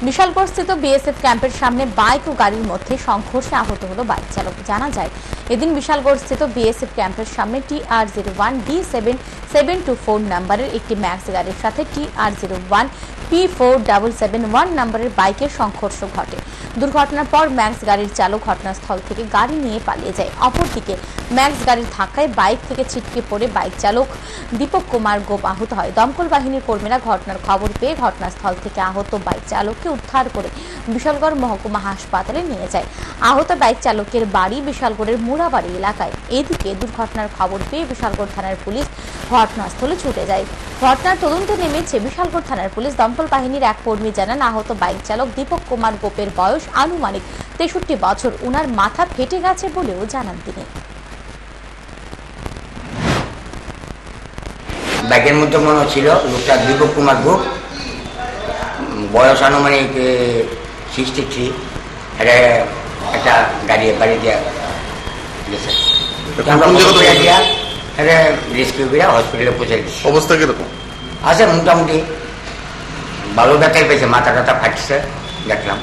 বিশালগড়স্থিত BSF ক্যাম্পের সামনে bike ও গাড়ির মধ্যে সংঘর্ষে আহত হলো বাইক চালক। জানা যায়, এদিন বিশালগড়স্থিত বিএসএফ ক্যাম্পের সামনে TR01D7724 নম্বরের একটি ম্যাক্স গাড়ির সাথে TR01P4771 নম্বরের বাইকের সংঘর্ষ ঘটে। দুর্ঘটনার পর ম্যাক্স গাড়ির চালক ঘটনাস্থল থেকে গাড়ি নিয়ে পালিয়ে যায়। অপরদিকে ম্যাক্স গাড়ির ধাক্কায় বাইক থেকে ছিটকে পড়ে বাইক চালক দীপক কুমার গোপ আহত হয়। দমকল বাহিনীর কর্মীরা ঘটনার খবর পেয়ে ঘটনাস্থল থেকে আহত বাইক চালককে উদ্ধার করে বিশালগড় মহকুমা হাসপাতালে নিয়ে যায়। আহত বাইক চালকের বাড়ি বিশালগড়ের মুড়াবাড়ি এলাকায়। এদিকে দুর্ঘটনার খবর পেয়ে বিশালগড় থানার পুলিশ ঘটনাস্থলে ছুটে যায়। ঘটনার তদন্তে নেমেছে বিশালগড় থানার পুলিশ। দমকল বাহিনীর এক কর্মী জানান, আহত বাইক চালক দীপক কুমার গোপের বয়স আনুমানিক 63 বছর। উনার মাথা ফেটে গেছে বলেও জানান তিনি। বাইকের মধ্যে মনে ছিল লোকটা দীপক কুমার গোপ, বয়স আনুমানিক 63। একটা গাড়ি বাড়ি দেওয়া গেছে, রেস্কিউ করে হসপিটালে পৌঁছে গেছে। অবস্থা কিরকম আছে? মোটামুটি ভালো ব্যথাই পেয়েছে, মাথা টাথা ফাটছে দেখলাম।